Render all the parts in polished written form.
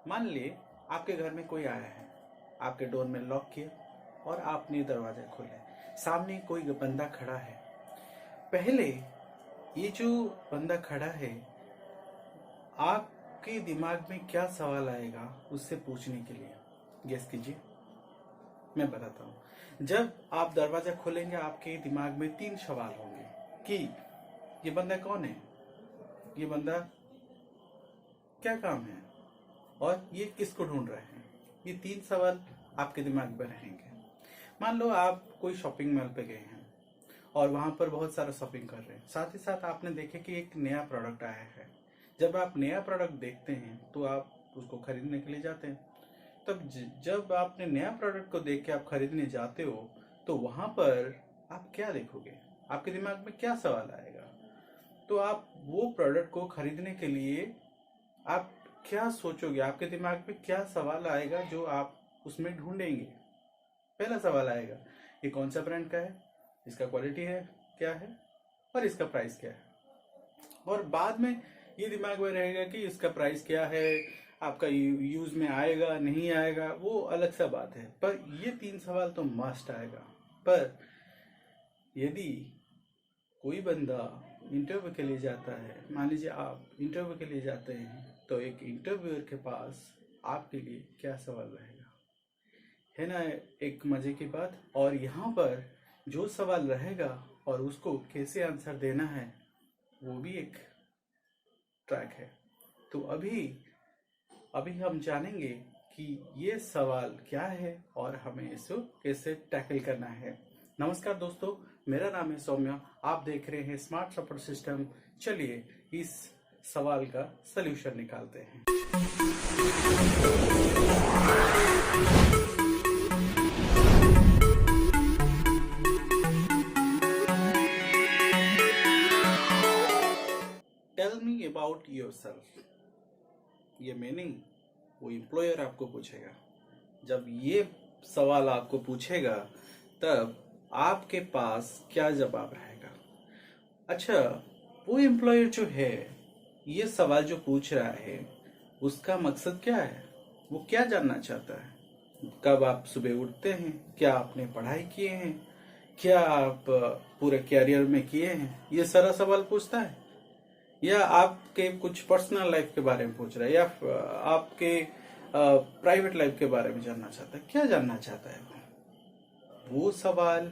मान लिए आपके घर में कोई आया है, आपके डोर में लॉक किया और आपने दरवाजा खोला। सामने कोई बंदा खड़ा है। पहले ये जो बंदा खड़ा है, आपके दिमाग में क्या सवाल आएगा उससे पूछने के लिए? गेस कीजिए, मैं बताता हूँ। जब आप दरवाजा खोलेंगे आपके दिमाग में 3 सवाल होंगे कि ये बंदा कौन है, ये बंदा क्या काम है और ये किसको ढूंढ रहे हैं। ये 3 सवाल आपके दिमाग में रहेंगे। मान लो आप कोई शॉपिंग मॉल पे गए हैं और वहां पर बहुत सारा शॉपिंग कर रहे हैं, साथ ही साथ आपने देखे कि एक नया प्रोडक्ट आया है। जब आप नया प्रोडक्ट देखते हैं तो आप उसको खरीदने के लिए जाते हैं। तब जब आपने नया प्रोडक्ट को देख के आप खरीदने जाते हो तो वहां पर आप क्या देखोगे, आपके दिमाग में क्या सवाल आएगा? तो आप वो प्रोडक्ट को खरीदने के लिए आप क्या सोचोगे, आपके दिमाग में क्या सवाल आएगा जो आप उसमें ढूंढेंगे? पहला सवाल आएगा, ये कौन सा ब्रांड का है, इसका क्वालिटी है क्या है और इसका प्राइस क्या है। और बाद में ये दिमाग में रहेगा कि इसका प्राइस क्या है, आपका यूज में आएगा नहीं आएगा, वो अलग सा बात है। पर ये 3 सवाल तो मस्ट आएगा। पर यदि कोई बंदा इंटरव्यू के लिए जाता है, मान लीजिए आप इंटरव्यू के लिए जाते हैं, तो एक इंटरव्यूअर के पास आपके लिए क्या सवाल रहेगा? है ना एक मजे की बात। और यहाँ पर जो सवाल रहेगा और उसको कैसे आंसर देना है वो भी एक ट्रैक है। तो अभी हम जानेंगे कि ये सवाल क्या है और हमें इसको कैसे टैकल करना है। नमस्कार दोस्तों, मेरा नाम है सौम्या, आप देख रहे हैं स्मार्ट सपोर्ट सिस्टम। चलिए इस सवाल का सलूशन निकालते हैं। Tell me about yourself. ये मैं नहीं, वो एम्प्लॉयर आपको पूछेगा। जब ये सवाल आपको पूछेगा तब आपके पास क्या जवाब रहेगा? अच्छा, वो एम्प्लॉयर जो है ये सवाल जो पूछ रहा है उसका मकसद क्या है, वो क्या जानना चाहता है? कब आप सुबह उठते हैं, क्या आपने पढ़ाई किए हैं, क्या आप पूरे कैरियर में किए हैं, ये सारा सवाल पूछता है। या आपके कुछ पर्सनल लाइफ के बारे में पूछ रहा है, या आपके प्राइवेट लाइफ के बारे में जानना चाहता है। क्या जानना चाहता है वो सवाल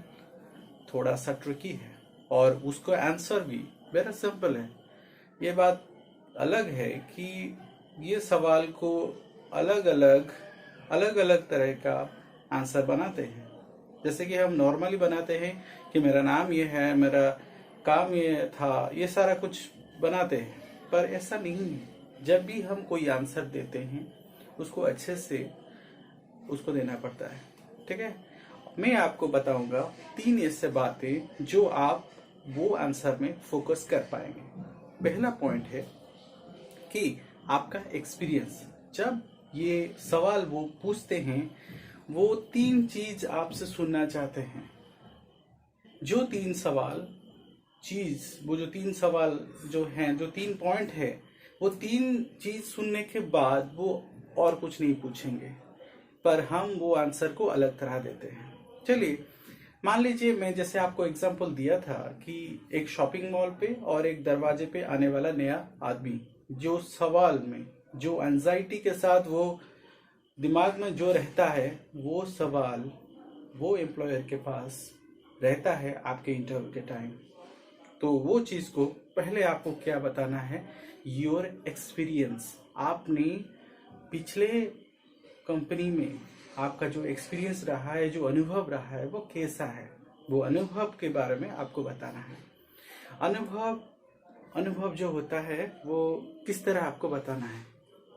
थोड़ा सा ट्रिकी है और उसको आंसर भी वेरी सिंपल है। ये बात अलग है कि ये सवाल को अलग अलग तरह का आंसर बनाते हैं। जैसे कि हम नॉर्मली बनाते हैं कि मेरा नाम ये है, मेरा काम ये था, ये सारा कुछ बनाते हैं। पर ऐसा नहीं है। जब भी हम कोई आंसर देते हैं उसको अच्छे से उसको देना पड़ता है। ठीक है, मैं आपको बताऊंगा 3 ऐसे बातें जो आप वो आंसर में फोकस कर पाएंगे। पहला पॉइंट है कि आपका एक्सपीरियंस। जब ये सवाल वो पूछते हैं वो 3 चीज आपसे सुनना चाहते हैं। जो 3 सवाल वो जो 3 सवाल जो हैं, जो 3 पॉइंट है, वो 3 चीज सुनने के बाद वो और कुछ नहीं पूछेंगे, पर हम वो आंसर को अलग तरह देते हैं। चलिए मान लीजिए मैं जैसे आपको एग्जांपल दिया था कि एक शॉपिंग मॉल पे और एक दरवाजे पे आने वाला नया आदमी, जो सवाल में जो एंजाइटी के साथ वो दिमाग में जो रहता है, वो सवाल वो एम्प्लॉयर के पास रहता है आपके इंटरव्यू के टाइम। तो वो चीज को पहले आपको क्या बताना है? Your experience. आपने पिछले कंपनी में आपका जो एक्सपीरियंस रहा है, जो अनुभव रहा है, वो कैसा है, वो अनुभव के बारे में आपको बताना है। अनुभव जो होता है वो किस तरह आपको बताना है?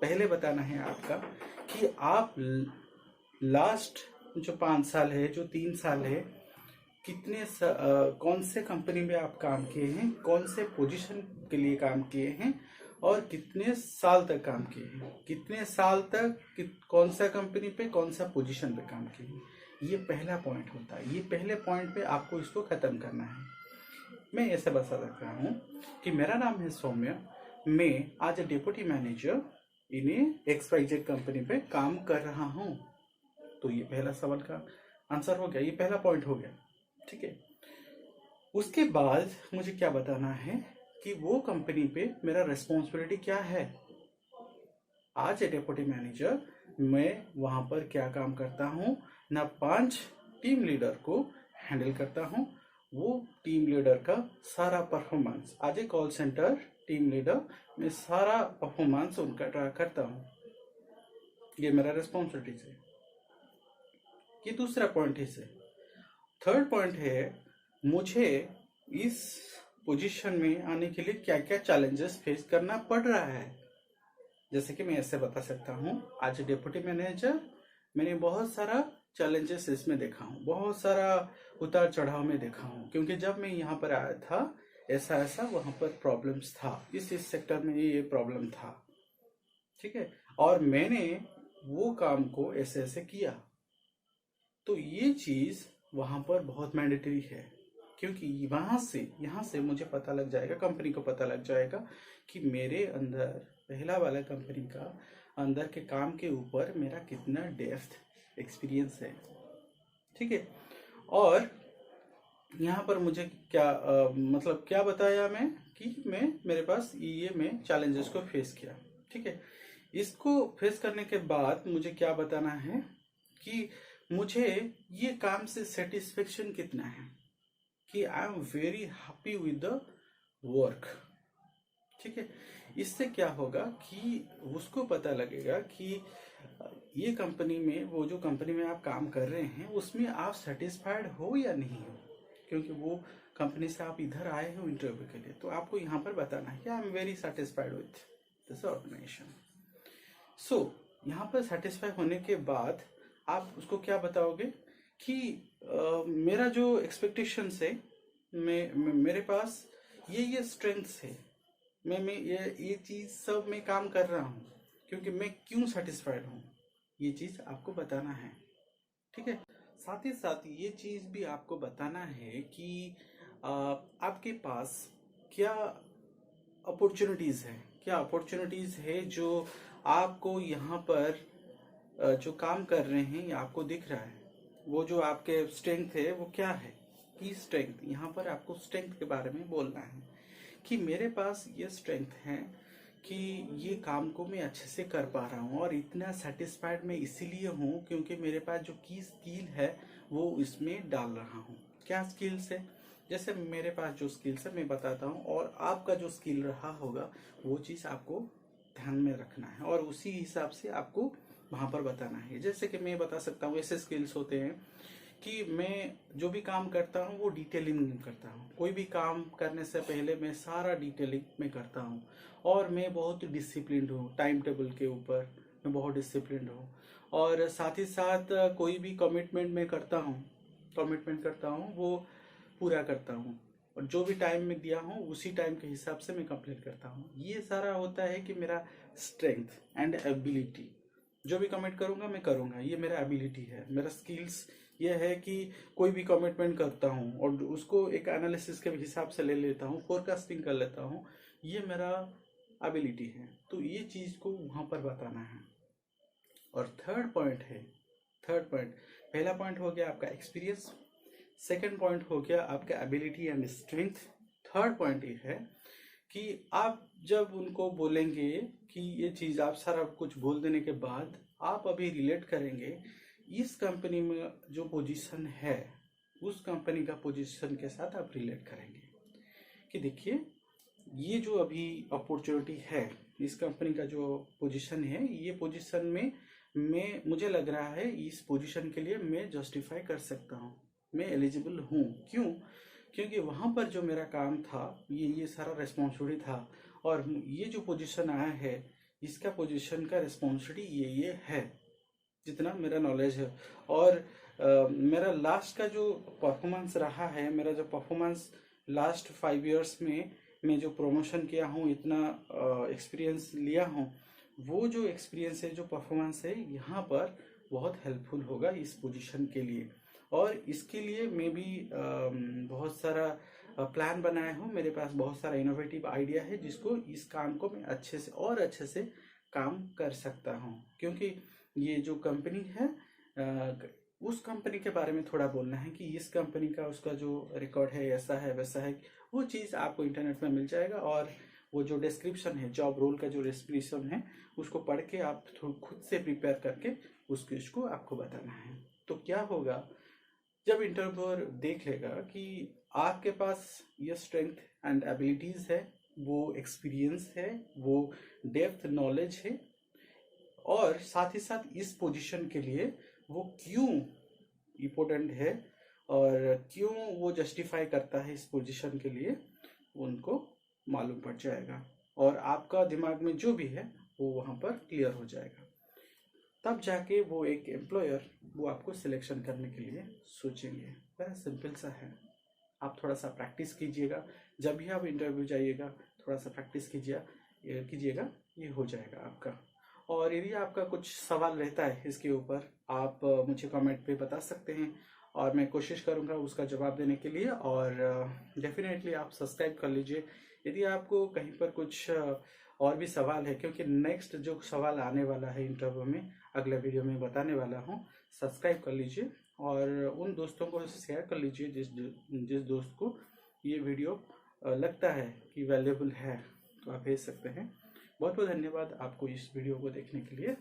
पहले बताना है आपका कि आप लास्ट जो 5 साल है, जो 3 साल है, कौन से कंपनी में आप काम किए हैं, कौन से पोजीशन के लिए काम किए हैं और कितने साल तक काम किए हैं, कितने साल तक कौन सा कंपनी पे कौन सा पोजीशन पे काम किए हैं। ये पहला पॉइंट होता है। ये पहले पॉइंट पे आपको इसको खत्म करना है। मैं ऐसे बता सकता हूँ कि मेरा नाम है सौम्या, मैं आज डिप्टी मैनेजर इन्हें XYZ कंपनी पे काम कर रहा हूं। तो ये पहला सवाल का आंसर हो गया, ये पहला पॉइंट हो गया। ठीक है, उसके बाद मुझे क्या बताना है कि वो कंपनी पे मेरा रिस्पॉन्सिबिलिटी क्या है। आज ए डेप्यूटी मैनेजर मैं वहां पर क्या काम करता हूँ ना, 5 टीम लीडर को हैंडल करता हूँ। वो टीम लीडर का सारा परफॉर्मेंस, आज ए कॉल सेंटर टीम लीडर मैं सारा परफॉर्मेंस उनका ट्रैक करता हूँ। ये मेरा रिस्पॉन्सिबिलिटी है। ये दूसरा पॉइंट है। से थर्ड पॉइंट है, मुझे इस पोजीशन में आने के लिए क्या क्या चैलेंजेस फेस करना पड़ रहा है। जैसे कि मैं ऐसे बता सकता हूँ, आज डेप्यूटी मैनेजर मैंने बहुत सारा चैलेंजेस इसमें देखा हूँ, बहुत सारा उतार चढ़ाव में देखा हूँ। क्योंकि जब मैं यहाँ पर आया था ऐसा ऐसा वहाँ पर प्रॉब्लम्स था, इस सेक्टर में ये प्रॉब्लम था। ठीक है, और मैंने वो काम को ऐसे ऐसे किया। तो ये चीज वहां पर बहुत मैंडेटरी है, क्योंकि यहाँ से मुझे पता लग जाएगा, कंपनी को पता लग जाएगा कि मेरे अंदर पहला वाला कंपनी का अंदर के काम के ऊपर मेरा कितना डेप्थ एक्सपीरियंस है। ठीक है, और यहाँ पर मुझे क्या मतलब क्या बताया मैं कि मेरे पास ये मैं चैलेंजेस को फेस किया। ठीक है, इसको फेस करने के बाद मुझे क्या बताना है कि मुझे ये काम से सेटिस्फेक्शन कितना है, कि I am very happy with the work. ठीक है, इससे क्या होगा कि उसको पता लगेगा कि ये कंपनी में, वो जो कंपनी में आप काम कर रहे हैं उसमें आप सेटिस्फाइड हो या नहीं हो। क्योंकि वो कंपनी से आप इधर आए हो इंटरव्यू के लिए, तो आपको यहाँ पर बताना है कि I am very satisfied with this organisation. So यहाँ पर सेटिस्फाई होने के बाद आप उसको क्या बताओगे कि मेरा जो एक्सपेक्टेशंस है, मेरे पास ये स्ट्रेंथ्स है, मैं ये चीज सब मैं काम कर रहा हूँ, क्योंकि मैं क्यों सेटिस्फाइड हूँ, ये चीज आपको बताना है। ठीक है, साथ ही साथ ये चीज भी आपको बताना है कि आपके पास क्या अपॉर्चुनिटीज है, क्या अपॉर्चुनिटीज है जो आपको यहाँ पर जो काम कर रहे हैं ये आपको दिख रहा है। वो जो आपके स्ट्रेंथ है वो क्या है, की स्ट्रेंथ, यहाँ पर आपको स्ट्रेंथ के बारे में बोलना है कि मेरे पास ये स्ट्रेंथ है कि ये काम को मैं अच्छे से कर पा रहा हूँ, और इतना सेटिस्फाइड मैं इसीलिए हूँ क्योंकि मेरे पास जो की स्किल है वो इसमें डाल रहा हूँ। क्या स्किल्स है, जैसे मेरे पास जो स्किल्स है मैं बताता हूँ, और आपका जो स्किल रहा होगा वो चीज़ आपको ध्यान में रखना है और उसी हिसाब से आपको वहां पर बताना है। जैसे कि मैं बता सकता हूँ, ऐसे स्किल्स होते हैं कि मैं जो भी काम करता हूँ वो डिटेलिंग में करता हूँ। कोई भी काम करने से पहले मैं सारा डिटेलिंग में करता हूँ, और मैं बहुत डिसिप्लिन्ड हूँ, टाइम टेबल के ऊपर मैं बहुत डिसिप्लिन्ड हूँ। और साथ ही साथ कोई भी कमिटमेंट मैं करता हूँ वो पूरा करता हूँ, और जो भी टाइम में दिया हूँ उसी टाइम के हिसाब से मैं कंप्लीट करता हूँ। ये सारा होता है कि मेरा स्ट्रेंथ एंड एबिलिटी, जो भी कमिट करूंगा मैं करूंगा, ये मेरा एबिलिटी है। मेरा स्किल्स ये है कि कोई भी कमिटमेंट करता हूँ और उसको एक एनालिसिस के हिसाब से ले लेता हूँ, फोरकास्टिंग कर लेता हूँ, ये मेरा एबिलिटी है। तो ये चीज को वहां पर बताना है। और थर्ड पॉइंट, पहला पॉइंट हो गया आपका एक्सपीरियंस, सेकेंड पॉइंट हो गया आपका ability and strength, third point ये है कि आप जब उनको बोलेंगे कि ये चीज, आप सारा कुछ बोल देने के बाद आप अभी रिलेट करेंगे इस कंपनी में जो पोजीशन है उस कंपनी का पोजीशन के साथ आप रिलेट करेंगे कि देखिए ये जो अभी अपॉर्चुनिटी है, इस कंपनी का जो पोजीशन है, ये पोजीशन में मुझे लग रहा है इस पोजीशन के लिए मैं जस्टिफाई कर सकता हूँ, मैं एलिजिबल हूँ। क्यों? क्योंकि वहां पर जो मेरा काम था ये सारा रेस्पॉन्सिबिलिटी था, और ये जो पोजीशन आया है इसका पोजीशन का रेस्पॉन्सिबिलिटी ये है जितना मेरा नॉलेज है। और मेरा लास्ट का जो परफॉर्मेंस रहा है, मेरा जो परफॉर्मेंस लास्ट 5 इयर्स में मैं जो प्रमोशन किया हूँ, इतना एक्सपीरियंस लिया हूँ, वो जो एक्सपीरियंस है, जो परफॉर्मेंस है, यहाँ पर बहुत हेल्पफुल होगा इस पोजीशन के लिए। और इसके लिए मैं भी बहुत सारा प्लान बनाया हूँ, मेरे पास बहुत सारा इनोवेटिव आइडिया है जिसको, इस काम को मैं अच्छे से और अच्छे से काम कर सकता हूँ। क्योंकि ये जो कंपनी है उस कंपनी के बारे में थोड़ा बोलना है कि इस कंपनी का उसका जो रिकॉर्ड है ऐसा है वैसा है, वो चीज़ आपको इंटरनेट में मिल जाएगा। और वो जो डिस्क्रिप्शन है, जॉब रोल का जो डिस्क्रिप्शन है, उसको पढ़ के आप खुद से प्रिपेयर करके उस चीज़ को आपको बताना है। तो क्या होगा, जब इंटरव्यूअर देख लेगा कि आपके पास ये स्ट्रेंथ एंड एबिलिटीज़ है, वो एक्सपीरियंस है, वो डेप्थ नॉलेज है, और साथ ही साथ इस पोजीशन के लिए वो क्यों इम्पोर्टेंट है और क्यों वो जस्टिफाई करता है इस पोजीशन के लिए, उनको मालूम पड़ जाएगा। और आपका दिमाग में जो भी है वो वहाँ पर क्लियर हो जाएगा। तब जाके वो एक एम्प्लॉयर वो आपको सिलेक्शन करने के लिए सोचेंगे। वह सिंपल सा है। आप थोड़ा सा प्रैक्टिस कीजिएगा, जब भी आप इंटरव्यू जाइएगा थोड़ा सा प्रैक्टिस कीजिएगा, ये हो जाएगा आपका। और यदि आपका कुछ सवाल रहता है इसके ऊपर, आप मुझे कमेंट पे बता सकते हैं और मैं कोशिश करूंगा उसका जवाब देने के लिए। और डेफिनेटली आप सब्सक्राइब कर लीजिए यदि आपको कहीं पर कुछ और भी सवाल है, क्योंकि नेक्स्ट जो सवाल आने वाला है इंटरव्यू में, अगले वीडियो में बताने वाला हूँ। सब्सक्राइब कर लीजिए और उन दोस्तों को शेयर कर लीजिए जिस दोस्त को ये वीडियो लगता है कि वैल्यूएबल है, तो आप भेज सकते हैं। बहुत बहुत धन्यवाद आपको इस वीडियो को देखने के लिए।